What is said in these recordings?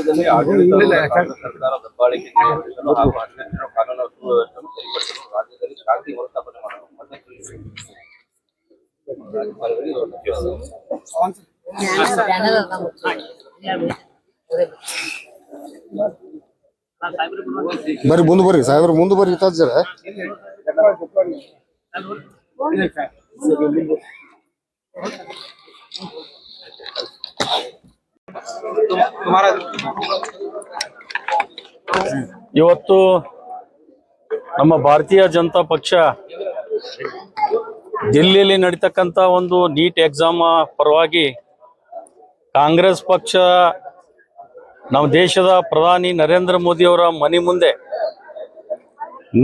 ರಾಜ್ಯದಲ್ಲಿ ಆಡಳಿತ ಸರ್ಕಾರ ದಬ್ಬಾಳಿಕೆ ನಿಯಂತ್ರಿಸಲು ಹಾಗೂ ಅಧಿಕಾರಿಗಳು ಕಾನೂನು ಸುವ್ಯವಸ್ಥೆಯನ್ನು ಸರಿಪಡಿಸಲು ರಾಜ್ಯದಲ್ಲಿ ಶಾಂತಿ ವ್ಯವಸ್ಥಾಪನೆ ಮಾಡಲು ಬರ್ರಿ ಮುಂದೆ ಬರ್ರಿ ಸಾಹೇಬ್ರ ಮುಂದೆ ಬರ್ರಿ ಜರ ಇವತ್ತು ನಮ್ಮ ಭಾರತೀಯ ಜನತಾ ಪಕ್ಷ ದಿಲ್ಲಿಯಲ್ಲಿ ನಡೀತಕ್ಕಂಥ ಒಂದು ನೀಟ್ ಎಕ್ಸಾಮ್ ಪರವಾಗಿ ಕಾಂಗ್ರೆಸ್ ಪಕ್ಷ ನಮ್ಮ ದೇಶದ ಪ್ರಧಾನಿ ನರೇಂದ್ರ ಮೋದಿ ಅವರ ಮನೆ ಮುಂದೆ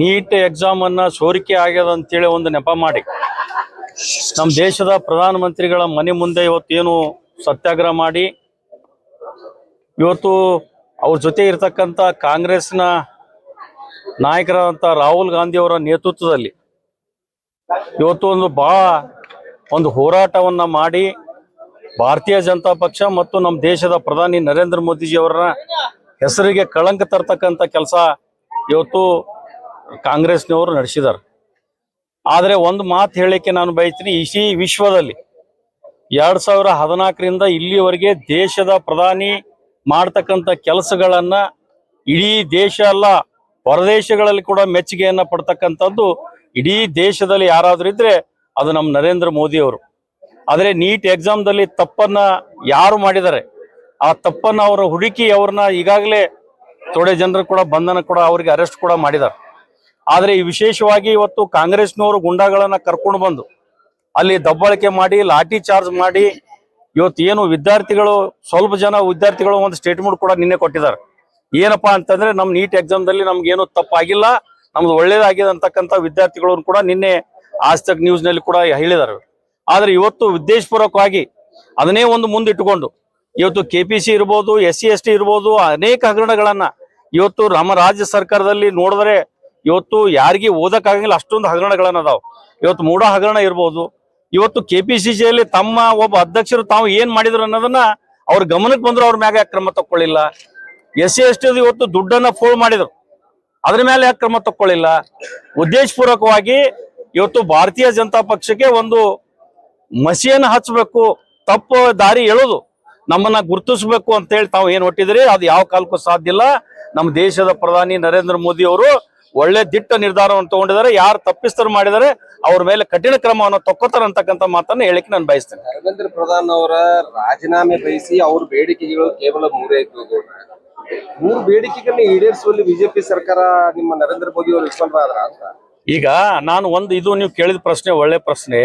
ನೀಟ್ ಎಕ್ಸಾಮ್ ಅನ್ನ ಸೋರಿಕೆ ಆಗ್ಯದ ಅಂತೇಳಿ ಒಂದು ನೆಪ ಮಾಡಿ ನಮ್ಮ ದೇಶದ ಪ್ರಧಾನಮಂತ್ರಿಗಳ ಮನೆ ಮುಂದೆ ಇವತ್ತೇನು ಸತ್ಯಾಗ್ರಹ ಮಾಡಿ ಇವತ್ತು ಅವ್ರ ಜೊತೆ ಇರತಕ್ಕಂಥ ಕಾಂಗ್ರೆಸ್ನ ನಾಯಕರಾದಂಥ ರಾಹುಲ್ ಗಾಂಧಿ ಅವರ ನೇತೃತ್ವದಲ್ಲಿ ಇವತ್ತು ಒಂದು ಹೋರಾಟವನ್ನ ಮಾಡಿ ಭಾರತೀಯ ಜನತಾ ಪಕ್ಷ ಮತ್ತು ನಮ್ಮ ದೇಶದ ಪ್ರಧಾನಿ ನರೇಂದ್ರ ಮೋದಿಜಿಯವರ ಹೆಸರಿಗೆ ಕಳಂಕ ತರ್ತಕ್ಕಂಥ ಕೆಲಸ ಇವತ್ತು ಕಾಂಗ್ರೆಸ್ನವರು ನಡೆಸಿದ್ದಾರೆ. ಆದರೆ ಒಂದು ಮಾತು ಹೇಳಲಿಕ್ಕೆ ನಾನು ಬಯಸ್ತೀನಿ, ಇಡೀ ವಿಶ್ವದಲ್ಲಿ 2014ರಿಂದ ಇಲ್ಲಿವರೆಗೆ ದೇಶದ ಪ್ರಧಾನಿ ಮಾಡ್ತಕ್ಕಂಥ ಕೆಲಸಗಳನ್ನ ಇಡೀ ದೇಶ ಅಲ್ಲ ಹೊರದೇಶಗಳಲ್ಲಿ ಕೂಡ ಮೆಚ್ಚುಗೆಯನ್ನ ಪಡ್ತಕ್ಕಂಥದ್ದು ಇಡೀ ದೇಶದಲ್ಲಿ ಯಾರಾದ್ರೂ ಇದ್ರೆ ಅದು ನಮ್ಮ ನರೇಂದ್ರ ಮೋದಿ ಅವರು. ಆದರೆ ನೀಟ್ ಎಕ್ಸಾಮ್ದಲ್ಲಿ ತಪ್ಪನ್ನ ಯಾರು ಮಾಡಿದ್ದಾರೆ ಆ ತಪ್ಪನ್ನ ಅವರ ಹುಡುಕಿ ಅವ್ರನ್ನ ಈಗಾಗಲೇ ಥೋಡೆ ಜನರು ಕೂಡ ಬಂಧನ ಕೂಡ ಅವರಿಗೆ ಅರೆಸ್ಟ್ ಕೂಡ ಮಾಡಿದ್ದಾರೆ. ಆದರೆ ಈ ವಿಶೇಷವಾಗಿ ಇವತ್ತು ಕಾಂಗ್ರೆಸ್ನವರು ಗುಂಡಾಗಳನ್ನ ಕರ್ಕೊಂಡು ಬಂದು ಅಲ್ಲಿ ದಬ್ಬಾಳಿಕೆ ಮಾಡಿ ಲಾಠಿ ಚಾರ್ಜ್ ಮಾಡಿ ಇವತ್ತು ಏನು ವಿದ್ಯಾರ್ಥಿಗಳು ಸ್ವಲ್ಪ ಜನ ವಿದ್ಯಾರ್ಥಿಗಳು ಒಂದು ಸ್ಟೇಟ್ಮೆಂಟ್ ಕೂಡ ನಿನ್ನೆ ಕೊಟ್ಟಿದ್ದಾರೆ. ಏನಪ್ಪಾ ಅಂತಂದ್ರೆ ನಮ್ಮ ನೀಟ್ ಎಕ್ಸಾಮ್ದಲ್ಲಿ ನಮ್ಗೇನು ತಪ್ಪಾಗಿಲ್ಲ, ನಮ್ದು ಒಳ್ಳೇದಾಗಿದೆ ಅಂತಕ್ಕಂಥ ವಿದ್ಯಾರ್ಥಿಗಳನ್ನು ಕೂಡ ನಿನ್ನೆ ಆಜ್ ತಕ್ ನ್ಯೂಸ್ ನಲ್ಲಿ ಕೂಡ ಹೇಳಿದ್ದಾರೆ. ಆದ್ರೆ ಇವತ್ತು ಉದ್ದೇಶಪೂರ್ವಕವಾಗಿ ಅದನ್ನೇ ಒಂದು ಮುಂದಿಟ್ಟುಕೊಂಡು ಇವತ್ತು KPC ಇರ್ಬೋದು, SC ST ಇರ್ಬೋದು, ಅನೇಕ ಹಗರಣಗಳನ್ನ ಇವತ್ತು ನಮ್ಮ ರಾಜ್ಯ ಸರ್ಕಾರದಲ್ಲಿ ನೋಡಿದ್ರೆ ಇವತ್ತು ಯಾರಿಗೆ ಓದಕ್ಕಾಗಂಗಿಲ್ಲ ಅಷ್ಟೊಂದು ಹಗರಣಗಳನ್ನ ಅದಾವ. ಇವತ್ತು ಮೂಢ ಹಗರಣ ಇರ್ಬೋದು. ಇವತ್ತು KPCCಯಲ್ಲಿ ತಮ್ಮ ಒಬ್ಬ ಅಧ್ಯಕ್ಷರು ತಾವು ಏನ್ ಮಾಡಿದ್ರು ಅನ್ನೋದನ್ನ ಅವ್ರ ಗಮನಕ್ಕೆ ಬಂದ್ರು ಅವ್ರ ಮ್ಯಾಗ ಯಾಕೆ ಕ್ರಮ ತಕ್ಕೊಳ್ಳಿಲ್ಲ. SC ST ಇವತ್ತು ದುಡ್ಡನ್ನ ಫೋಲ್ ಮಾಡಿದ್ರು, ಅದ್ರ ಮೇಲೆ ಯಾಕೆ ಕ್ರಮ ತಕ್ಕೊಳ್ಳಿಲ್ಲ. ಉದ್ದೇಶಪೂರ್ವಕವಾಗಿ ಇವತ್ತು ಭಾರತೀಯ ಜನತಾ ಪಕ್ಷಕ್ಕೆ ಒಂದು ಮಸಿಯನ್ನ ಹಚ್ಚಬೇಕು, ತಪ್ಪು ದಾರಿ ಎಳೋದು, ನಮ್ಮನ್ನ ಗುರುತಿಸ್ಬೇಕು ಅಂತ ಹೇಳಿ ತಾವು ಏನ್ ಹೊಟ್ಟಿದ್ರಿ ಅದು ಯಾವ ಕಾಲಕ್ಕೂ ಸಾಧ್ಯ ಇಲ್ಲ. ನಮ್ಮ ದೇಶದ ಪ್ರಧಾನಿ ನರೇಂದ್ರ ಮೋದಿ ಅವರು ಒಳ್ಳೆ ದಿಟ್ಟ ನಿರ್ಧಾರವನ್ನು ತಗೊಂಡಿದ್ದಾರೆ. ಯಾರು ತಪ್ಪಿಸ್ತರು ಮಾಡಿದರೆ ಅವ್ರ ಮೇಲೆ ಕಠಿಣ ಕ್ರಮವನ್ನು ತಕ್ಕೋತಾರ ಅಂತಕ್ಕಂಥ ಮಾತನ್ನ ಹೇಳಿಕೆ ನಾನು ಬಯಸ್ತೇನೆ. ಧರ್ಮೇಂದ್ರ ಪ್ರಧಾನ್ ಅವರ ರಾಜೀನಾಮೆ ಬಯಸಿ ಅವ್ರ ಬೇಡಿಕೆಗಳು ಕೇವಲ 3 ಇದ್ದು, 3 ಬೇಡಿಕೆಗಳನ್ನ ಈಡೇರಿಸುವಲ್ಲಿ ಬಿಜೆಪಿ ಸರ್ಕಾರ ನಿಮ್ಮ ನರೇಂದ್ರ ಮೋದಿ ಅವರು ವಿಫಲರಾದ್ರ ಅಂತ. ಈಗ ನಾನು ಇದು ನೀವು ಕೇಳಿದ ಪ್ರಶ್ನೆ ಒಳ್ಳೆ ಪ್ರಶ್ನೆ.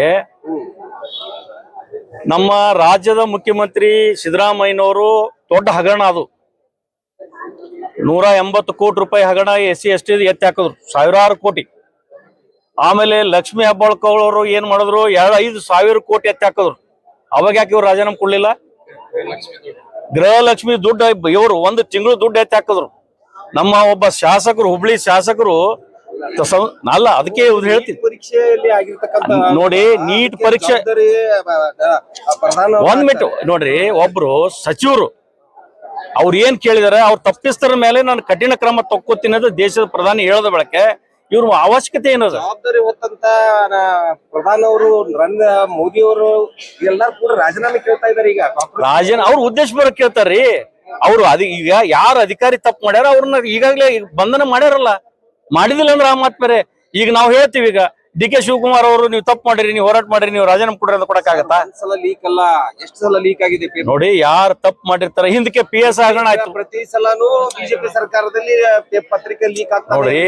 ನಮ್ಮ ರಾಜ್ಯದ ಮುಖ್ಯಮಂತ್ರಿ ಸಿದ್ದರಾಮಯ್ಯನವರು ದೊಡ್ಡ ಹಗರಣ ಅದು 180 ಕೋಟಿ ರೂಪಾಯಿ ಹಗರಣ SC ST ಎತ್ತಿ ಹಾಕಿದ್ರು, ಸಾವಿರಾರು ಕೋಟಿ. ಆಮೇಲೆ ಲಕ್ಷ್ಮೀ ಹೆಬ್ಬಾಳ್ಕರ್ ಅವರು ಏನ್ ಮಾಡಿದ್ರು 5,000 ಕೋಟಿ ಎತ್ತಿ ಹಾಕಿದ್ರು. ಅವಾಗ ಯಾಕೆ ಇವ್ರು ರಾಜೀನಾಮೆ ಕೊಡ್ಲಿಲ್ಲ? ಗೃಹಲಕ್ಷ್ಮಿ ದುಡ್ಡು ಇವರು 1 ತಿಂಗಳು ದುಡ್ಡು ಎತ್ತಿ ಹಾಕಿದ್ರು. ನಮ್ಮ ಒಬ್ಬ ಶಾಸಕರು, ಹುಬ್ಳಿ ಶಾಸಕರು ಅಲ್ಲ, ಅದಕ್ಕೆ ಹೇಳ್ತೀನಿ ಪರೀಕ್ಷೆಯಲ್ಲಿ ಆಗಿರ್ತಕ್ಕಂಥ ನೋಡಿ, ನೀಟ್ ಪರೀಕ್ಷೆ 1 ಮಿನಿಟ್ ನೋಡ್ರಿ, ಒಬ್ರು ಸಚಿವರು ಅವ್ರು ಏನ್ ಕೇಳಿದಾರೆ ಅವ್ರು ತಪ್ಪಿಸ್ತರ ಮೇಲೆ ನಾನು ಕಠಿಣ ಕ್ರಮ ತಕ್ಕೋತೀನಿ ಅಂತ ದೇಶದ ಪ್ರಧಾನಿ ಹೇಳದ ಬಳಕೆ ಇವ್ರ ಅವಶ್ಯಕತೆ ಏನದ? ಜವಾಬ್ದಾರಿ ಹೊತ್ತಂತ ಪ್ರಧಾನಿ ಅವರು ಮೋದಿ ಅವರು ಎಲ್ಲಾರು ಕೂಡ ರಾಜೀನಾಮೆ ಕೇಳ್ತಾ ಇದಾರೆ. ಈಗ ಅವ್ರ ಉದ್ದೇಶಪೂರ್ವಕ ಕೇಳ್ತಾರ್ರಿ. ಅವ್ರು ಈಗ ಯಾರು ಅಧಿಕಾರಿ ತಪ್ಪು ಮಾಡ್ಯಾರ ಅವ್ರನ್ನ ಈಗಾಗಲೇ ಬಂಧನ ಮಾಡ್ಯಾರಲ್ಲ, ಮಾಡಿದಿಲ್ಲ ಅಂದ್ರೆ ಆ ಮಾತು ಬೇರೆ. ಈಗ ನಾವು ಹೇಳ್ತೀವಿ, ಈಗ DK ಶಿವಕುಮಾರ್ ಅವರು ನೀವು ತಪ್ಪು ಮಾಡಿರಿ, ನೀವು ಹೋರಾಟ ಮಾಡಿರಿ, ನೀವು ರಾಜೀನಾಮೆ ಕೊಡ್ರಿ ಅಂತ ಕೊಡಕ್ಕಾಗತ್ತಾ? ಲೀಕ್ ಅಲ್ಲ, ಎಷ್ಟು ಸಲ ಲೀಕ್ ಆಗಿದೆ ನೋಡಿ. ಯಾರು ತಪ್ಪು ಮಾಡಿರ್ತಾರೆ, ಹಿಂದಕ್ಕೆ PS ಹಗರಣ ಆಯ್ತು, ಪ್ರತಿ ಸಲಾನು ಬಿಜೆಪಿ ಸರ್ಕಾರದಲ್ಲಿ ಪತ್ರಿಕೆ ಲೀಕ್ ಆಗ್ತದೆ ನೋಡ್ರಿ.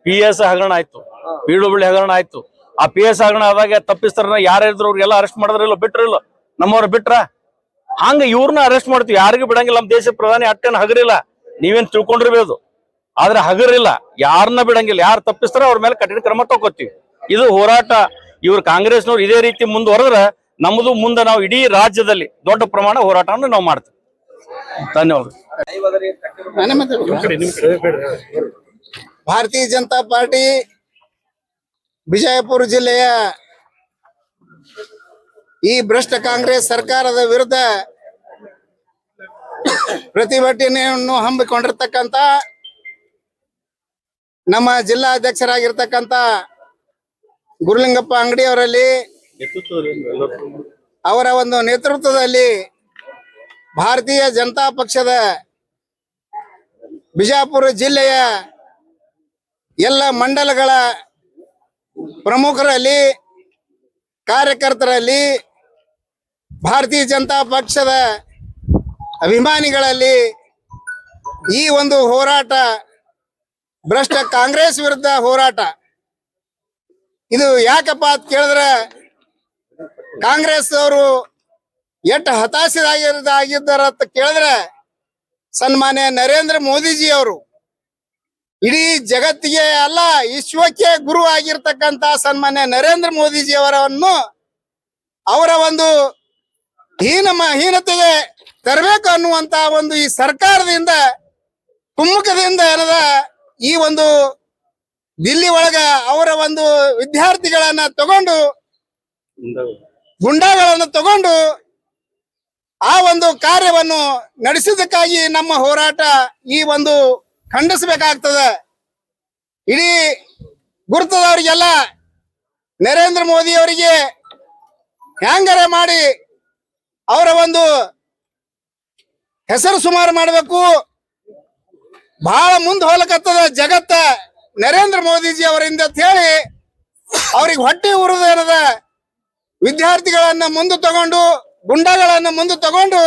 PS ಹಗರಣ ಆಯ್ತು, PWD ಹಗರಣ ಆಯ್ತು. ಆ PS ಹಗರಣ ಆದಾಗ ತಪ್ಪಿಸ್ತಾರ ಯಾರಿದ್ರು ಅವ್ರಿಗೆಲ್ಲ ಅರೆಸ್ಟ್ ಮಾಡಿದ್ರಿಲ್ಲ, ಬಿಟ್ರಿಲ್ಲ, ನಮ್ಮವ್ರ ಬಿಟ್ರ. ಹಂಗ ಇವ್ರನ್ನ ಅರೆಸ್ಟ್ ಮಾಡ್ತೀವಿ, ಯಾರಿಗೂ ಬಿಡಂಗಿಲ್ಲ. ನಮ್ಮ ದೇಶದ ಪ್ರಧಾನಿ ಅಟ್ಟೇನು ಹಗರಿಲ್ಲ, ನೀವೇನ್ ತಿಳ್ಕೊಂಡಿರ್ಬೋದು. ಆದ್ರೆ ಹಗರಿಲ್ಲ, ಯಾರನ್ನ ಬಿಡಂಗಿಲ್ಲ. ಯಾರು ತಪ್ಪಿಸ್ತಾರ ಅವ್ರ ಮೇಲೆ ಕಠಿಣ ಕ್ರಮ ತಗೋತೀವಿ. ಇದು ಹೋರಾಟ. ಇವ್ರು ಕಾಂಗ್ರೆಸ್ನವ್ರು ಇದೇ ರೀತಿ ಮುಂದುವರೆದ್ರೆ ನಮ್ಮದು ಮುಂದೆ ನಾವು ಇಡೀ ರಾಜ್ಯದಲ್ಲಿ ದೊಡ್ಡ ಪ್ರಮಾಣ ಹೋರಾಟವನ್ನು ನಾವು ಮಾಡ್ತೀವಿ. ಧನ್ಯವಾದ. ಭಾರತೀಯ ಜನತಾ ಪಾರ್ಟಿ ಬಿಜಾಪುರ ಜಿಲ್ಲೆಯ ಈ ಭ್ರಷ್ಟ ಕಾಂಗ್ರೆಸ್ ಸರ್ಕಾರದ ವಿರುದ್ಧ ಪ್ರತಿಭಟನೆಯನ್ನು ಹಮ್ಮಿಕೊಂಡಿರ್ತಕ್ಕಂಥ ನಮ್ಮ ಜಿಲ್ಲಾಧ್ಯಕ್ಷರಾಗಿರ್ತಕ್ಕಂಥ ಗುರುಲಿಂಗಪ್ಪ ಅಂಗಡಿಯವರಲ್ಲಿ ಅವರ ಒಂದು ನೇತೃತ್ವದಲ್ಲಿ ಭಾರತೀಯ ಜನತಾ ಪಕ್ಷದ ಬಿಜಾಪುರ ಜಿಲ್ಲೆಯ ಎಲ್ಲ ಮಂಡಲಗಳ ಪ್ರಮುಖರಲ್ಲಿ ಕಾರ್ಯಕರ್ತರಲ್ಲಿ ಭಾರತೀಯ ಜನತಾ ಪಕ್ಷದ ಅಭಿಮಾನಿಗಳಲ್ಲಿ ಈ ಒಂದು ಹೋರಾಟ ಭ್ರಷ್ಟ ಕಾಂಗ್ರೆಸ್ ವಿರುದ್ಧ ಹೋರಾಟ. ಇದು ಯಾಕಪ್ಪ ಅಂತ ಕೇಳಿದ್ರೆ ಕಾಂಗ್ರೆಸ್ ಅವರು ಎಷ್ಟು ಹತಾಶರಾಗಿದ್ದಾರ ಅಂತ ಕೇಳಿದ್ರೆ ಸನ್ಮಾನ್ಯ ನರೇಂದ್ರ ಮೋದಿಜಿ ಅವರು ಇಡೀ ಜಗತ್ತಿಗೆ ಅಲ್ಲ ವಿಶ್ವಕ್ಕೆ ಗುರು ಆಗಿರ್ತಕ್ಕಂತ ಸನ್ಮಾನ್ಯ ನರೇಂದ್ರ ಮೋದಿಜಿ ಅವರ ಒಂದು ಹೀನತೆಗೆ ತರಬೇಕು ಅನ್ನುವಂತ ಒಂದು ಈ ಸರ್ಕಾರದಿಂದ ಕುಮ್ಮುಖದಿಂದ ಏನದ ಈ ಒಂದು ದಿಲ್ಲಿ ಒಳಗ ಅವರ ಒಂದು ವಿದ್ಯಾರ್ಥಿಗಳನ್ನ ತಗೊಂಡು ಗುಂಡಾಗಳನ್ನು ತಗೊಂಡು ಆ ಒಂದು ಕಾರ್ಯವನ್ನು ನಡೆಸಿದ್ದಕ್ಕಾಗಿ ನಮ್ಮ ಹೋರಾಟ ಈ ಒಂದು ಖಂಡಿಸಬೇಕಾಗ್ತದೆ. ಇಡೀ ಗುರುತದವರಿಗೆಲ್ಲ ನರೇಂದ್ರ ಮೋದಿ ಅವರಿಗೆ ಹ್ಯಾಂಗರೆ ಮಾಡಿ ಅವರ ಒಂದು ಹೆಸರು ಸುಮಾರು ಮಾಡಬೇಕು. ಬಹಳ ಮುಂದೆ ಹೋಲಕತ್ತದ ಜಗತ್ತ ನರೇಂದ್ರ ಮೋದಿಜಿ ಅವರಿಂದ ಅಂತ ಹೇಳಿ ಅವ್ರಿಗೆ ಹೊಟ್ಟೆ ಉರಿದು ಏನದ ವಿದ್ಯಾರ್ಥಿಗಳನ್ನ ಮುಂದೆ ತಗೊಂಡು ಗುಂಡಾಗಳನ್ನ ಮುಂದೆ ತಗೊಂಡು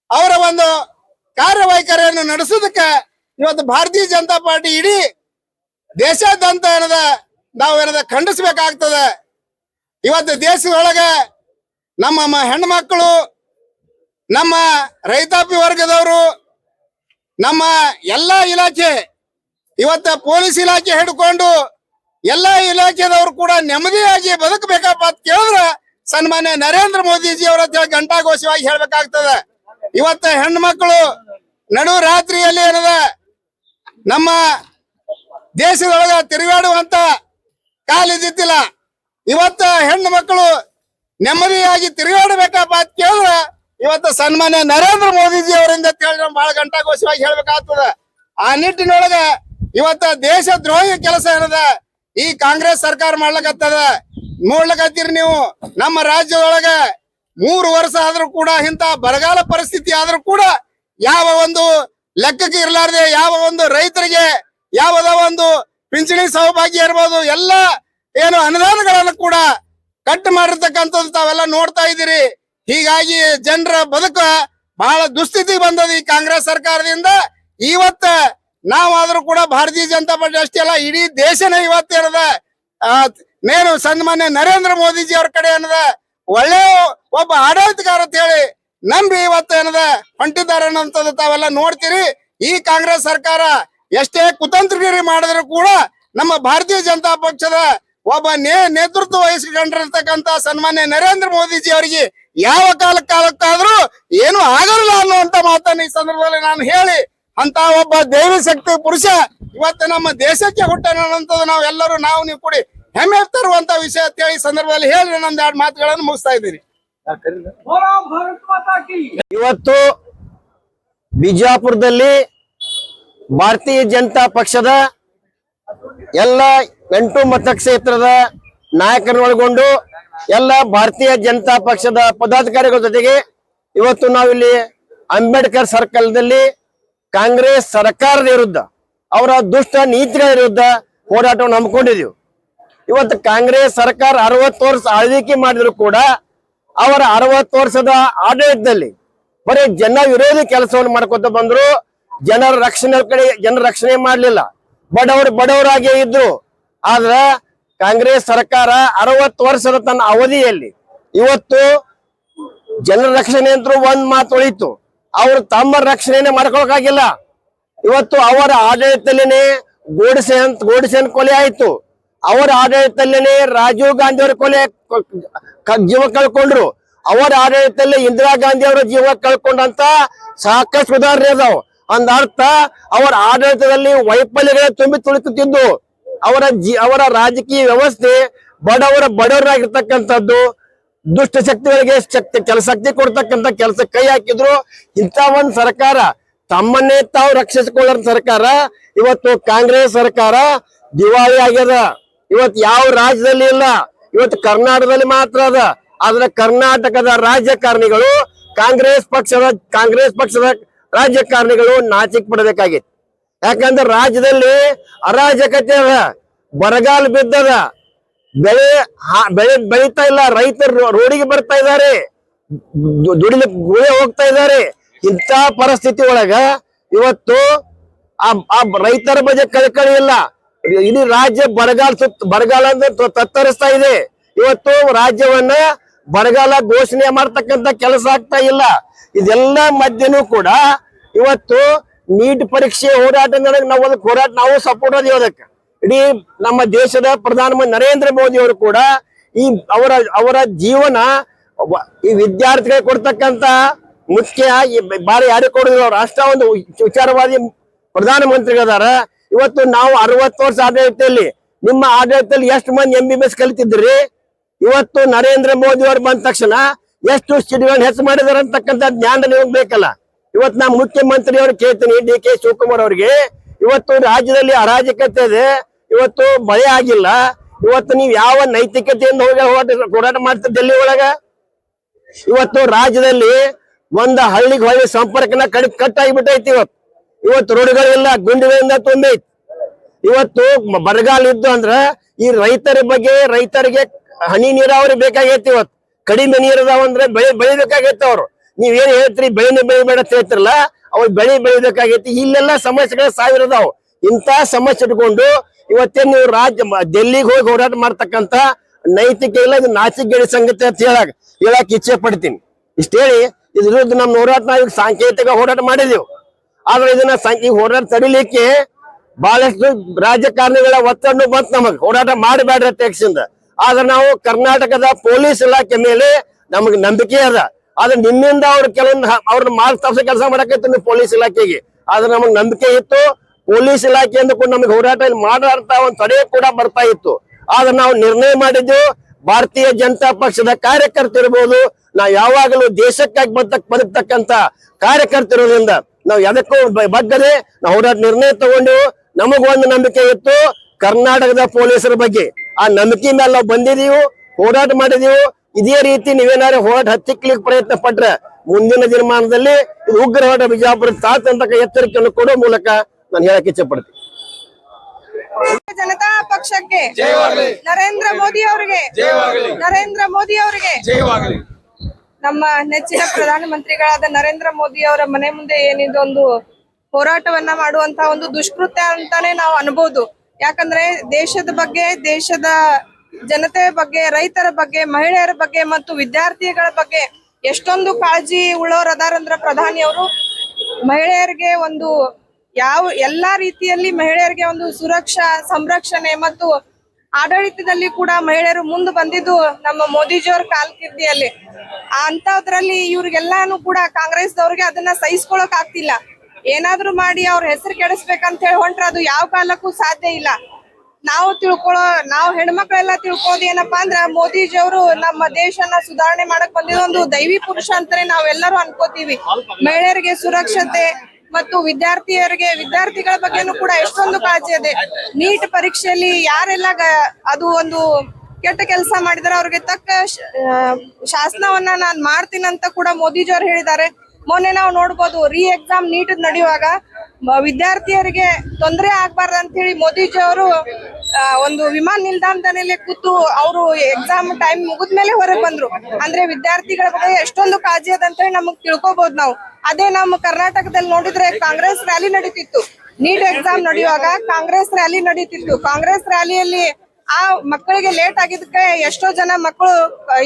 ಅವರ ಒಂದು ಕಾರ್ಯವೈಖರಿಯನ್ನು ನಡೆಸೋದಕ್ಕೆ ಇವತ್ತು ಭಾರತೀಯ ಜನತಾ ಪಾರ್ಟಿ ಇಡೀ ದೇಶಾದ್ಯಂತ ನಾವು ಖಂಡಿಸ್ಬೇಕಾಗ್ತದೆ. ಇವತ್ತು ದೇಶದೊಳಗೆ ನಮ್ಮ ಹೆಣ್ಮಕ್ಳು, ನಮ್ಮ ರೈತಾಪಿ ವರ್ಗದವರು, ನಮ್ಮ ಎಲ್ಲಾ ಇಲಾಖೆ, ಇವತ್ತ ಪೊಲೀಸ್ ಇಲಾಖೆ ಹಿಡ್ಕೊಂಡು ಎಲ್ಲಾ ಇಲಾಖೆದವರು ಕೂಡ ನೆಮ್ಮದಿಯಾಗಿ ಬದುಕಬೇಕಪ್ಪ ಅಂತ ಕೇಳಿದ್ರೆ ಸನ್ಮಾನ್ಯ ನರೇಂದ್ರ ಮೋದಿಜಿ ಅವರ ಘಂಟಾಘೋಷವಾಗಿ ಹೇಳ್ಬೇಕಾಗ್ತದೆ. ಇವತ್ತ ಹೆಣ್ಮಕ್ಳು ನಡು ರಾತ್ರಿಯಲ್ಲಿ ನಮ್ಮ ದೇಶದೊಳಗ ತಿರುಗಾಡುವಂತ ಕಾಲಿದ್ದಿಲ್ಲ. ಇವತ್ತ ಹೆಣ್ಣು ಮಕ್ಕಳು ನೆಮ್ಮದಿಯಾಗಿ ತಿರುಗಾಡಬೇಕಪ್ಪ ಅಂತ ಕೇಳಿದ್ರೆ ಇವತ್ತು ಸನ್ಮಾನ್ಯ ನರೇಂದ್ರ ಮೋದಿಜಿ ಅವರಿಂದ ಕೇಳಿದ್ರೆ ಬಹಳ ಘಂಟಾಘೋಷವಾಗಿ ಹೇಳ್ಬೇಕಾಗ್ತದ. ಆ ನಿಟ್ಟಿನೊಳಗ ಇವತ್ತ ದೇಶ ದ್ರೋಹಿ ಕೆಲಸ ಈ ಕಾಂಗ್ರೆಸ್ ಸರ್ಕಾರ ಮಾಡ್ಲಕತ್ತದ. ನೋಡ್ಲಕತ್ತೀರಿ ನೀವು, ನಮ್ಮ ರಾಜ್ಯದೊಳಗ 3 ವರ್ಷ ಆದ್ರೂ ಕೂಡ ಇಂತ ಬರಗಾಲ ಪರಿಸ್ಥಿತಿ ಆದ್ರೂ ಕೂಡ ಯಾವ ಒಂದು ಲೆಕ್ಕಕ್ಕೆ ಇರಲಾರ್ದೆ, ಯಾವ ಒಂದು ರೈತರಿಗೆ ಯಾವದ ಒಂದು ಪಿಂಚಣಿ ಸೌಭಾಗ್ಯ ಇರ್ಬೋದು, ಎಲ್ಲ ಏನು ಅನುದಾನಗಳನ್ನು ಕೂಡ ಕಟ್ ಮಾಡಿರ್ತಕ್ಕಂಥದ್ದು ತಾವೆಲ್ಲ ನೋಡ್ತಾ ಇದ್ದೀರಿ. ಹೀಗಾಗಿ ಜನರ ಬದುಕ ಬಹಳ ದುಸ್ಥಿತಿ ಬಂದದ ಈ ಕಾಂಗ್ರೆಸ್ ಸರ್ಕಾರದಿಂದ. ಇವತ್ತ ನಾವಾದ್ರೂ ಕೂಡ ಭಾರತೀಯ ಜನತಾ ಪಾರ್ಟಿ ಅಷ್ಟೇ ಅಲ್ಲ, ಇಡೀ ದೇಶನೇ ಇವತ್ತೇನದ ನೇನು ಸನ್ಮಾನ್ಯ ನರೇಂದ್ರ ಮೋದಿಜಿ ಅವ್ರ ಕಡೆ ಒಳ್ಳೆ ಒಬ್ಬ ಆಡಳಿತಗಾರ ಅಂತ ಹೇಳಿ ನಂಬಿ ಇವತ್ತು ಹೊಂಟಿದ್ದಾರೆ ಅನ್ನೋಂಥದ್ದು ತಾವೆಲ್ಲ ನೋಡ್ತೀರಿ. ಈ ಕಾಂಗ್ರೆಸ್ ಸರ್ಕಾರ ಎಷ್ಟೇ ಕುತಂತ್ರಗಿರಿ ಮಾಡಿದ್ರು ಕೂಡ ನಮ್ಮ ಭಾರತೀಯ ಜನತಾ ಪಕ್ಷದ ಒಬ್ಬ ನೇತೃತ್ವ ವಹಿಸಿಕೊಂಡಿರ್ತಕ್ಕಂತ ಸನ್ಮಾನ್ಯ ನರೇಂದ್ರ ಮೋದಿಜಿ ಅವರಿಗೆ ಯಾವ ಕಾಲಕ್ಕಾದ್ರೂ ಏನು ಆಗಲ್ಲ ಅನ್ನುವಂತ ಮಾತನ್ನ ಈ ಸಂದರ್ಭದಲ್ಲಿ ನಾನು ಹೇಳಿ, ಅಂತ ಒಬ್ಬ ದೈವಿ ಶಕ್ತಿ ಪುರುಷ ಇವತ್ತು ನಮ್ಮ ದೇಶಕ್ಕೆ ಹುಟ್ಟನ್ನೋಂಥದ್ದು ನಾವು ನೀವು ಕೂಡಿ ಹೆಮ್ಮೆ ತರುವಂತ ವಿಷಯ ಅಂತ ಹೇಳಿ ಸಂದರ್ಭದಲ್ಲಿ ಹೇಳಿ ನಂದು 2 ಮಾತುಗಳನ್ನು ಮುಗಿಸ್ತಾ ಇದ್ದೀರಿ. ಇವತ್ತು ಬಿಜಾಪುರದಲ್ಲಿ ಭಾರತೀಯ ಜನತಾ ಪಕ್ಷದ ಎಲ್ಲ 8 ಮತಕ್ಷೇತ್ರದ ನಾಯಕರನ್ನೊಳಗೊಂಡು ಎಲ್ಲ ಭಾರತೀಯ ಜನತಾ ಪಕ್ಷದ ಪದಾಧಿಕಾರಿಗಳ ಜೊತೆಗೆ ಇವತ್ತು ನಾವಿಲ್ಲಿ ಅಂಬೇಡ್ಕರ್ ಸರ್ಕಲ್ದಲ್ಲಿ ಕಾಂಗ್ರೆಸ್ ಸರ್ಕಾರದ ವಿರುದ್ಧ, ಅವರ ದುಷ್ಟ ನೀತಿಗಳ ವಿರುದ್ಧ ಹೋರಾಟವನ್ನು ಹಮ್ಮಿಕೊಂಡಿದ್ದೀವಿ. ಇವತ್ತು ಕಾಂಗ್ರೆಸ್ ಸರ್ಕಾರ 60 ವರ್ಷ ಆಳ್ವಿಕೆ ಮಾಡಿದ್ರು ಕೂಡ ಅವರ 60 ವರ್ಷದ ಆಡಳಿತದಲ್ಲಿ ಬರೀ ಜನ ವಿರೋಧಿ ಕೆಲಸವನ್ನು ಮಾಡ್ಕೊತ ಬಂದ್ರು. ಜನರ ರಕ್ಷಣೆ ಮಾಡ್ಲಿಲ್ಲ. ಬಡವರಾಗಿ ಇದ್ರು. ಆದ್ರ ಕಾಂಗ್ರೆಸ್ ಸರ್ಕಾರ 60 ವರ್ಷದ ತನ್ನ ಅವಧಿಯಲ್ಲಿ ಇವತ್ತು ಜನರ ರಕ್ಷಣೆ ಅಂತ ಒಂದ್ ಮಾತು ಉಳಿತು. ಅವರು ತಮ್ಮ ರಕ್ಷಣೆನೆ ಮಾಡ್ಕೊಳಕಾಗಿಲ್ಲ. ಇವತ್ತು ಅವರ ಆಡಳಿತದಲ್ಲೇನೆ ಗೋಡ್ಸೆನ್ ಕೊಲೆ ಆಯ್ತು. ಅವರ ಆಡಳಿತದಲ್ಲೇನೆ ರಾಜೀವ್ ಗಾಂಧಿ ಅವರ ಜೀವ ಕಳ್ಕೊಂಡ್ರು. ಅವರ ಆಡಳಿತದಲ್ಲಿ ಇಂದಿರಾ ಗಾಂಧಿ ಅವರ ಜೀವ ಕಳ್ಕೊಂಡಂತ ಸಾಕಷ್ಟು ಉದಾಹರಣೆ ಅದಾವ. ಅಂದ ಅರ್ಥ ಅವರ ಆಡಳಿತದಲ್ಲಿ ವೈಫಲ್ಯಗಳೇ ತುಂಬಿ ತುಳುಕುತ್ತಿದ್ದು. ಅವರ ರಾಜಕೀಯ ವ್ಯವಸ್ಥೆ ಬಡವರಾಗಿರ್ತಕ್ಕಂಥದ್ದು. ದುಷ್ಟ ಶಕ್ತಿಗಳಿಗೆ ಶಕ್ತಿ ಕೊಡ್ತಕ್ಕಂತ ಕೆಲಸ ಕೈ ಹಾಕಿದ್ರು. ಇಂಥ ಒಂದ್ ಸರ್ಕಾರ ತಮ್ಮನ್ನೇ ತಾವು ರಕ್ಷಿಸಿಕೊಳ್ಳೋ ಸರ್ಕಾರ ಇವತ್ತು ಕಾಂಗ್ರೆಸ್ ಸರ್ಕಾರ ದಿವಾಳಿ ಆಗ್ಯದ. ಇವತ್ತು ಯಾವ ರಾಜ್ಯದಲ್ಲಿ ಇಲ್ಲ, ಇವತ್ತು ಕರ್ನಾಟಕದಲ್ಲಿ ಮಾತ್ರ ಅದ. ಆದ್ರೆ ಕರ್ನಾಟಕದ ರಾಜಕಾರಣಿಗಳು ಕಾಂಗ್ರೆಸ್ ಪಕ್ಷದ ರಾಜಕಾರಣಿಗಳು ನಾಚಿಕೆ ಪಡಬೇಕಾಗಿತ್ತು. ಯಾಕಂದ್ರೆ ರಾಜ್ಯದಲ್ಲಿ ಅರಾಜಕತೆ ಅದ, ಬರಗಾಲ ಬಿದ್ದದ, ಬೆಳೆ ಬೆಳೀತಾ ಇಲ್ಲ, ರೈತರು ರೋಡಿಗೆ ಬರ್ತಾ ಇದ್ದಾರೆ, ದುಡಿಲಿಕ್ಕೆ ಗುಳೆ ಹೋಗ್ತಾ ಇದ್ದಾರೆ. ಇಂಥ ಪರಿಸ್ಥಿತಿ ಒಳಗ ಇವತ್ತು ಆ ರೈತರ ಬಗ್ಗೆ ಕಳಕಳಿ ಇಲ್ಲ. ಇಡೀ ರಾಜ್ಯ ಬರಗಾಲ ಅಂತ ತತ್ತರಿಸ್ತಾ ಇದೆ. ಇವತ್ತು ರಾಜ್ಯವನ್ನ ಬರಗಾಲ ಘೋಷಣೆ ಮಾಡ್ತಕ್ಕಂತ ಕೆಲಸ ಆಗ್ತಾ ಇಲ್ಲ. ಇದೆಲ್ಲ ಮಧ್ಯನೂ ಕೂಡ ಇವತ್ತು ನೀಟ್ ಪರೀಕ್ಷೆ ಹೋರಾಟ ನಾವು ಅದಕ್ಕೆ ನಾವು ಸಪೋರ್ಟ್ ಅದೀವಿ. ಅದಕ್ಕೆ ಇಡೀ ನಮ್ಮ ದೇಶದ ಪ್ರಧಾನಮಂತ್ರಿ ನರೇಂದ್ರ ಮೋದಿ ಅವರು ಕೂಡ ಈ ಅವರ ಜೀವನ ಈ ವಿದ್ಯಾರ್ಥಿಗಳಿಗೆ ಕೊಡ್ತಕ್ಕಂತ ಮುಖ್ಯ ಬಾರಿ ಯಾರಿಗೆ ಕೊಡುದಿಲ್ಲ. ಅವ್ರು ಅಷ್ಟ ಒಂದು ವಿಚಾರವಾದಿ ಪ್ರಧಾನಮಂತ್ರಿಗಳದಾರ. ಇವತ್ತು ನಾವು 60 ವರ್ಷ ಆಡಳಿತದಲ್ಲಿ, ನಿಮ್ಮ ಆಡಳಿತದಲ್ಲಿ ಎಷ್ಟು ಮಂದಿ MBBS ಕಲಿತಿದ್ರಿ? ಇವತ್ತು ನರೇಂದ್ರ ಮೋದಿ ಅವರು ಬಂದ ತಕ್ಷಣ ಎಷ್ಟು ಸೀಟ್ಗಳನ್ನ ಹೆಚ್ಚು ಮಾಡಿದಾರೆ ಅಂತಕ್ಕಂಥ ಜ್ಞಾನ ನಿಮಗೆ ಬೇಕಲ್ಲ. ಇವತ್ತು ನಾ ಮುಖ್ಯಮಂತ್ರಿ ಅವ್ರು ಕೇಳ್ತೀನಿ, DK ಶಿವಕುಮಾರ್ ಅವ್ರಿಗೆ, ಇವತ್ತು ರಾಜ್ಯದಲ್ಲಿ ಅರಾಜಕತೆ ಇದೆ, ಇವತ್ತು ಭಯ ಆಗಿಲ್ಲ. ಇವತ್ತು ನೀವು ಯಾವ ನೈತಿಕತೆಯಿಂದ ಹೋರಾಟ ಮಾಡ್ತೀರಿ ಡೆಲ್ಲಿ ಒಳಗ? ಇವತ್ತು ರಾಜ್ಯದಲ್ಲಿ ಒಂದು ಹಳ್ಳಿಗೆ ಹೊಳ್ಳಿ ಸಂಪರ್ಕನ ಕಟ್ ಆಗಿಬಿಟ್ಟೈತಿ. ಇವತ್ತು ರೋಡ್ಗಳಿಲ್ಲ, ಗುಂಡಿಗಳಿಂದ ತುಂಬೈತಿ. ಇವತ್ತು ಬರಗಾಲ ಇದ್ದು ಅಂದ್ರ ಈ ರೈತರ ಬಗ್ಗೆ, ರೈತರಿಗೆ ಹನಿ ನೀರಾವರಿ ಬೇಕಾಗೈತಿ. ಇವತ್ತು ಕಡಿಮೆ ನೀರದಾವ ಅಂದ್ರೆ ಬೆಳಿಬೇಕಾಗೈತಿ. ಅವ್ರು ನೀವೇನ್ ಹೇಳ್ತೀರಿ ಬೆಳೆನೇ ಬೆಳಿಬೇಡ ಅಂತ ಹೇಳ್ತಿರಲ್ಲ, ಅವ್ರು ಬೆಳಿಬೇಕಾಗೈತಿ. ಇಲ್ಲೆಲ್ಲ ಸಮಸ್ಯೆಗಳು ಸಾವಿರ ಅದಾವ. ಇಂಥ ಸಮಸ್ಯೆ ಇಟ್ಕೊಂಡು ಇವತ್ತೇ ನೀವು ಡೆಲ್ಲಿಗೆ ಹೋಗಿ ಹೋರಾಟ ಮಾಡ್ತಕ್ಕಂತ ನೈತಿಕ ಇಲ್ಲ, ಇದು ನಾಚಿಕೆಗೇಡಿ ಸಂಗತಿ ಅಂತ ಹೇಳಕ್ ಇಚ್ಛೆ ಪಡ್ತೀನಿ. ಇಷ್ಟ ಹೇಳಿ ಇದ್ರ ವಿರುದ್ಧ ನಮ್ಮ ಹೋರಾಟ ನಾವೀಗ ಸಾಂಕೇತಿಕ ಹೋರಾಟ ಮಾಡಿದೆವು. ಆದ್ರೆ ಇದನ್ನ ಈ ಹೋರಾಟ ತಡಿಲಿಕ್ಕೆ ಬಹಳಷ್ಟು ರಾಜಕಾರಣಿಗಳ ಒತ್ತಡ ಬಂತು ನಮಗ್, ಹೋರಾಟ ಮಾಡಬೇಡ್ರಿ ಟೆಕ್ಸಿಂದ. ಆದ್ರೆ ನಾವು ಕರ್ನಾಟಕದ ಪೊಲೀಸ್ ಇಲಾಖೆ ಮೇಲೆ ನಮಗ್ ನಂಬಿಕೆ ಅದ. ಆದ್ರೆ ನಿಮ್ಮಿಂದ ಅವ್ರು ಕೆಲವೊಂದು ಅವ್ರನ್ನ ಮಾರ್ಕ್ಸ್ ತಪ್ಪಿಸೋ ಕೆಲಸ ಮಾಡಕೈತಿ ನೀವು ಪೊಲೀಸ್ ಇಲಾಖೆಗೆ. ಆದ್ರೆ ನಮಗ್ ನಂಬಿಕೆ ಇತ್ತು, ಪೊಲೀಸ್ ಇಲಾಖೆಯಿಂದ ಕೂಡ ನಮಗೆ ಹೋರಾಟ ಮಾಡಾಡ್ತಾ ಒಂದು ತಡೆ ಕೂಡ ಬರ್ತಾ ಇತ್ತು. ಆದ್ರೆ ನಾವು ನಿರ್ಣಯ ಮಾಡಿದ್ದು, ಭಾರತೀಯ ಜನತಾ ಪಕ್ಷದ ಕಾರ್ಯಕರ್ತರಿರ್ಬೋದು, ನಾವು ಯಾವಾಗಲೂ ದೇಶಕ್ಕಾಗಿ ಬದುಕ್ತಕ್ಕಂತ ಕಾರ್ಯಕರ್ತರೋದ್ರಿಂದ ನಾವು ಎದಕ್ಕೂ ಬಗ್ಗದೆ ನಾವು ಹೋರಾಟ ನಿರ್ಣಯ ತಗೊಂಡು ನಮಗ್ ಒಂದು ನಂಬಿಕೆ ಇತ್ತು ಕರ್ನಾಟಕದ ಪೊಲೀಸರ ಬಗ್ಗೆ. ಆ ನಂಬಿಕೆ ಮೇಲೆ ನಾವು ಬಂದಿದೀವಿ, ಹೋರಾಟ ಮಾಡಿದೀವಿ. ಇದೇ ರೀತಿ ನೀವೇನಾದ್ರು ಹೋರಾಟ ಹತ್ತಿಕ್ಲಿಕ್ಕೆ ಪ್ರಯತ್ನ ಪಟ್ರೆ ಮುಂದಿನ ದಿನಮಾನದಲ್ಲಿ ಉಗ್ರ ಹೋರಾಟ ಬಿಜಾಪುರ ತಾತಂತಕ್ಕ ಎಚ್ಚರಿಕೆಯನ್ನು ಕೊಡೋ ಮೂಲಕ ನಾನು ಹೇಳಕ್ ಇಚ್ಛೆ ಪಡ್ತೀನಿ. ಜನತಾ ಪಕ್ಷಕ್ಕೆ ನರೇಂದ್ರ ಮೋದಿ ಅವರಿಗೆ, ನರೇಂದ್ರ ಮೋದಿ ಅವರಿಗೆ, ನಮ್ಮ ನೆಚ್ಚಿನ ಪ್ರಧಾನಮಂತ್ರಿಗಳಾದ ನರೇಂದ್ರ ಮೋದಿ ಅವರ ಮನೆ ಮುಂದೆ ಏನಿದೊಂದು ಹೋರಾಟವನ್ನ ಮಾಡುವಂತ ಒಂದು ದುಷ್ಕೃತ್ಯ ಅಂತಾನೆ ನಾವು ಅನ್ಬೋದು. ಯಾಕಂದ್ರೆ ದೇಶದ ಬಗ್ಗೆ, ದೇಶದ ಜನತೆಯ ಬಗ್ಗೆ, ರೈತರ ಬಗ್ಗೆ, ಮಹಿಳೆಯರ ಬಗ್ಗೆ ಮತ್ತು ವಿದ್ಯಾರ್ಥಿಗಳ ಬಗ್ಗೆ ಎಷ್ಟೊಂದು ಕಾಳಜಿ ಉಳ್ಳವರದಾರಂದ್ರ ಪ್ರಧಾನಿ ಅವರು ಮಹಿಳೆಯರಿಗೆ ಒಂದು ಎಲ್ಲಾ ರೀತಿಯಲ್ಲಿ ಮಹಿಳೆಯರಿಗೆ ಒಂದು ಸುರಕ್ಷಾ, ಸಂರಕ್ಷಣೆ ಮತ್ತು ಆಡಳಿತದಲ್ಲಿ ಕೂಡ ಮಹಿಳೆಯರು ಮುಂದೆ ಬಂದಿದ್ದು ನಮ್ಮ ಮೋದಿಜಿಯವ್ರ ಕಾಲ್ಕಿರ್ದಿಯಲ್ಲಿ. ಅಂತದ್ರಲ್ಲಿ ಇವ್ರಿಗೆಲ್ಲಾನು ಕೂಡ ಕಾಂಗ್ರೆಸ್ದವ್ರಿಗೆ ಅದನ್ನ ಸಹಿಸ್ಕೊಳಕ್ ಆಗ್ತಿಲ್ಲ. ಏನಾದ್ರೂ ಮಾಡಿ ಅವ್ರ ಹೆಸರು ಕೆಡಿಸ್ಬೇಕಂತ ಹೇಳಿ ಹೊಂಟ್ರೆ ಅದು ಯಾವ ಕಾಲಕ್ಕೂ ಸಾಧ್ಯ ಇಲ್ಲ. ನಾವು ಹೆಣ್ಮಕ್ಳೆಲ್ಲ ತಿಳ್ಕೊಳ್ಳೋದು ಏನಪ್ಪಾ ಅಂದ್ರ ಮೋದಿಜಿ ಅವರು ನಮ್ಮ ದೇಶನ ಸುಧಾರಣೆ ಮಾಡಕ್ ಬಂದಿದ್ದೊಂದು ದೈವಿ ಪುರುಷ ಅಂತಾನೆ ನಾವೆಲ್ಲರೂ ಅನ್ಕೋತೀವಿ. ಮಹಿಳೆಯರಿಗೆ ಸುರಕ್ಷತೆ ಮತ್ತು ವಿದ್ಯಾರ್ಥಿಗಳ ಬಗ್ಗೆನೂ ಕೂಡ ಎಷ್ಟೊಂದು ಕಾಳಜಿ ಇದೆ. ನೀಟ್ ಪರೀಕ್ಷೆಯಲ್ಲಿ ಯಾರೆಲ್ಲ ಅದು ಒಂದು ಕೆಟ್ಟ ಕೆಲಸ ಮಾಡಿದಾರೆ ಅವ್ರಿಗೆ ತಕ್ಕ ಶಾಸನವನ್ನ ನಾನ್ ಮಾಡ್ತೀನಂತ ಕೂಡ ಮೋದಿಜಿ ಅವ್ರು ಹೇಳಿದ್ದಾರೆ. ಮೊನ್ನೆ ನಾವು ನೋಡ್ಬೋದು, ಎಕ್ಸಾಮ್ ನೀಟ್ ನಡೆಯುವಾಗ ವಿದ್ಯಾರ್ಥಿಯರಿಗೆ ತೊಂದರೆ ಆಗ್ಬಾರ್ದು ಅಂತ ಹೇಳಿ ಮೋದಿಜಿ ಅವರು ಒಂದು ವಿಮಾನ ನಿಲ್ದಾಣದಲ್ಲಿ ಕೂತು ಅವರು ಎಕ್ಸಾಮ್ ಟೈಮ್ ಮುಗಿದ್ಮೇಲೆ ಹೊರಗೆ ಬಂದ್ರು. ಅಂದ್ರೆ ವಿದ್ಯಾರ್ಥಿಗಳ ಬಗ್ಗೆ ಎಷ್ಟೊಂದು ಕಾಳಜಿ ಅದ ಅಂತ ಹೇಳಿ ನಮಗ್ ತಿಳ್ಕೊಬಹುದು ನಾವು. ಅದೇ ನಮ್ಮ ಕರ್ನಾಟಕದಲ್ಲಿ ನೋಡಿದ್ರೆ ಕಾಂಗ್ರೆಸ್ ರ್ಯಾಲಿ ನಡೀತಿತ್ತು. ನೀಟ್ ಎಕ್ಸಾಮ್ ನಡೆಯುವಾಗ ಕಾಂಗ್ರೆಸ್ ರ್ಯಾಲಿ ನಡೀತಿತ್ತು. ಕಾಂಗ್ರೆಸ್ ರ್ಯಾಲಿಯಲ್ಲಿ ಆ ಮಕ್ಕಳಿಗೆ ಲೇಟ್ ಆಗಿದ್ದಕ್ಕೆ ಎಷ್ಟೋ ಜನ ಮಕ್ಕಳು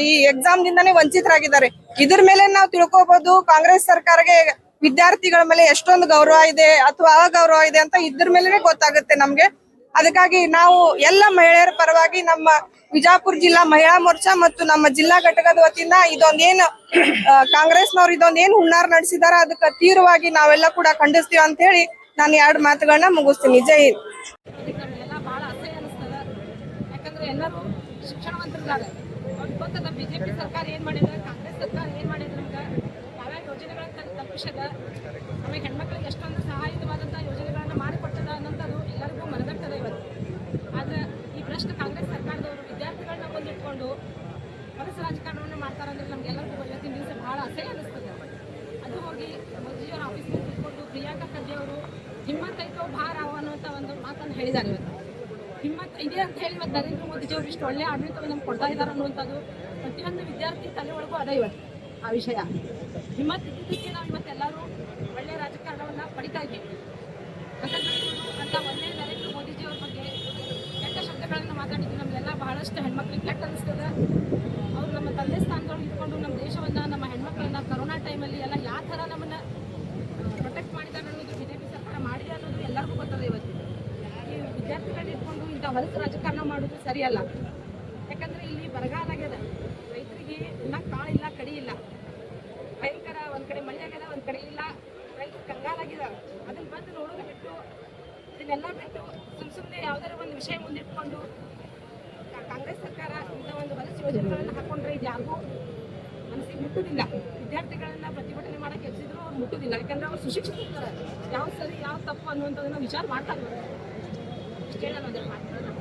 ಈ ಎಕ್ಸಾಮ್ ದಿಂದಾನೇ ವಂಚಿತರಾಗಿದ್ದಾರೆ. ಇದ್ರ ಮೇಲೆ ನಾವು ತಿಳ್ಕೊಬಹುದು ಕಾಂಗ್ರೆಸ್ ಸರ್ಕಾರಕ್ಕೆ ವಿದ್ಯಾರ್ಥಿಗಳ ಮೇಲೆ ಎಷ್ಟೊಂದು ಗೌರವ ಇದೆ ಅಥವಾ ಅಗೌರವ ಇದೆ ಅಂತ ಇದ್ರ ಮೇಲೆ ಗೊತ್ತಾಗುತ್ತೆ ನಮ್ಗೆ. ಅದಕ್ಕಾಗಿ ನಾವು ಎಲ್ಲ ಮಹಿಳೆಯರ ಪರವಾಗಿ ನಮ್ಮ ವಿಜಾಪುರ ಜಿಲ್ಲಾ ಮಹಿಳಾ ಮೋರ್ಚಾ ಮತ್ತು ನಮ್ಮ ಜಿಲ್ಲಾ ಘಟಕದ ವತಿಯಿಂದ ಇದೊಂದೇನು ಕಾಂಗ್ರೆಸ್ನವ್ರು ಇದೊಂದೇನು ಹುನ್ನಾರ ನಡೆಸಿದಾರ ಅದಕ್ಕೆ ತೀವ್ರವಾಗಿ ನಾವೆಲ್ಲ ಕೂಡ ಖಂಡಿಸ್ತೀವಿ ಅಂತ ಹೇಳಿ ನಾನು 2 ಮಾತುಗಳನ್ನ ಮುಗಿಸ್ತೀನಿ. ಜೈ ಹಿಂದ್. ಬಹಳ ಅಸಹ್ಯ ಅನಿಸ್ತದ. ಯಾಕಂದ್ರೆ ಎಲ್ಲರೂ ಶಿಕ್ಷಣವಂತರಿದ್ದಾರೆ, ಅವ್ರಿಗೆ ಗೊತ್ತಲ್ಲ ಬಿಜೆಪಿ ಸರ್ಕಾರ ಏನ್ ಮಾಡಿದ್ರೆ, ಕಾಂಗ್ರೆಸ್ ಸರ್ಕಾರ ಏನ್ ಮಾಡಿದ್ರೆ, ನಮ್ಗೆ ಯಾವ್ಯಾವ ಯೋಜನೆಗಳನ್ನ ತಲುಪಿಸದ, ಆಮೇಲೆ ಹೆಣ್ಮಕ್ಳಿಗೆ ಎಷ್ಟೊಂದು ಸಹಾಯವಾದಂತಹ ಯೋಜನೆಗಳನ್ನ ಮಾಡಿಕೊಟ್ಟದ ಅನ್ನೋದು ಎಲ್ಲರಿಗೂ ಮನಗಟ್ಟದ ಇವತ್ತು. ಆದ್ರೆ ಈ ಭ್ರಷ್ಟ ಕಾಂಗ್ರೆಸ್ ಸರ್ಕಾರದವರು ವಿದ್ಯಾರ್ಥಿಗಳನ್ನ ಬಂದಿಟ್ಕೊಂಡು ಹೊಲಸು ರಾಜಕಾರಣವನ್ನು ಮಾಡ್ತಾರಂದ್ರೆ ನಮ್ಗೆಲ್ಲರಿಗೂ ಇವತ್ತಿನ ದಿವಸ ಬಹಳ ಅಸಹ್ಯ ಅನಿಸ್ತದೆ. ಅದು ಹೋಗಿ ಮೋದಿಜಿಯವರ ಆಫೀಸ್ ಮೇಲೆ ಕೂತ್ಕೊಂಡು ಪ್ರಿಯಾಂಕಾ ಖರ್ಗೆ ಅವರು ಹಿಮ್ಮತ್ ಐತೋ ಭಾರ ಅನ್ನುವಂಥ ಒಂದು ಮಾತನ್ನು ಹೇಳಿದ್ದಾರೆ. ಇವತ್ತು ಹಿಮ್ಮತ್ ಇದೆ ಅಂತ ಹೇಳಿ ಇವತ್ತು ನರೇಂದ್ರ ಮೋದಿಜಿಯವರು ಇಷ್ಟು ಒಳ್ಳೆ ಆಡಳಿತವನ್ನು ನಮ್ಗೆ ಕೊಡ್ತಾ ಇದ್ದಾರೆ ಅನ್ನುವಂಥದ್ದು ಪ್ರತಿಯೊಂದು ವಿದ್ಯಾರ್ಥಿ ತಲೆ ಒಳಗೂ ಅದ ಇವತ್ತು ಆ ವಿಷಯ. ಹಿಮ್ಮತ್ ಇದ್ದಿದ್ದಕ್ಕೆ ನಾವು ಇವತ್ತೆಲ್ಲರೂ ಒಳ್ಳೆಯ ರಾಜಕಾರಣವನ್ನು ಪಡಿತಾ ಇದ್ದೀವಿ ಅಂತ ಒಳ್ಳೆಯ ನರೇಂದ್ರ ಮೋದಿಜಿಯವ್ರ ಬಗ್ಗೆ ಕೆಟ್ಟ ಶಬ್ದಗಳನ್ನು ಮಾತಾಡಿದ್ದು ನಮಗೆಲ್ಲ ಬಹಳಷ್ಟು ಹೆಣ್ಮಕ್ಳಿಗೆ ಕೆಟ್ಟ ಅನಿಸ್ತದೆ. ಅವ್ರು ನಮ್ಮ ತಂದೆ ಸ್ಥಾನದೊಳಗೆ ಇಟ್ಕೊಂಡು ನಮ್ಮ ದೇಶವನ್ನು, ನಮ್ಮ ಹೆಣ್ಮಕ್ಳನ್ನ ಕರೋನಾ ಟೈಮಲ್ಲಿ ಎಲ್ಲ ಯಾವ ಥರ ನಮ್ಮನ್ನು ಪ್ರೊಟೆಕ್ಟ್ ಮಾಡಿದ್ದಾರೆ ಅನ್ನೋದು ಬಿಜೆಪಿ ಸರ್ಕಾರ ಮಾಡಿದೆ ಅನ್ನೋದು ಎಲ್ಲರಿಗೂ ಗೊತ್ತದೆ. ಇವತ್ತು ಈ ವಿದ್ಯಾರ್ಥಿಗಳನ್ನ ಇಟ್ಕೊಂಡು ಇಂಥ ಹೊಲಸು ರಾಜಕಾರಣ ಮಾಡೋದು ಸರಿಯಲ್ಲ. ಯಾಕಂದರೆ ಇಲ್ಲಿ ಬರಗಾಲ ಆಗ್ಯದ, ರೈತರಿಗೆ ಇನ್ನೂ ಕಾಳಿಲ್ಲ, ಕಡಿ ಇಲ್ಲ, ಭಯಂಕರ. ಒಂದು ಕಡೆ ಮಳೆ ಆಗ್ಯದ, ಒಂದು ಕಡೆ ಇಲ್ಲ, ರೈತರು ಕಂಗಾಲಾಗಿದ್ದಾರೆ. ಅದನ್ನು ಬಂದು ನೋಡೋದು ಬಿಟ್ಟು, ಇದನ್ನೆಲ್ಲ ಬಿಟ್ಟು ಸುಮ್ಮನೆ ಯಾವುದಾರ ಒಂದು ವಿಷಯ ಮುಂದಿಟ್ಕೊಂಡು ಕಾಂಗ್ರೆಸ್ ಸರ್ಕಾರ ಇಂಥ ಒಂದು ಹೊಲಸು ಯೋಜನೆಗಳನ್ನು ಹಾಕೊಂಡ್ರೆ ಇದು ಯಾರಿಗೂ ಮನಸ್ಸಿಗೆ ಮುಟ್ಟುವುದಿಲ್ಲ. ವಿದ್ಯಾರ್ಥಿಗಳನ್ನ ಪ್ರತಿಭಟನೆ ಮಾಡೋಕೆ ಎಬ್ಸಿದ್ರು ಅವ್ರು ಮುಟ್ಟುವುದಿಲ್ಲ. ಯಾಕಂದ್ರೆ ಅವ್ರು ಸುಶಿಕ್ಷಿತರು, ಯಾವ ಸರಿ ಯಾವ ತಪ್ಪು ಅನ್ನುವಂಥದ್ದನ್ನು ವಿಚಾರ ಮಾಡ್ತಾರೆ. ಇಷ್ಟೇ ನಾನು ಅದನ್ನು ಮಾಡ್ತಾರೆ.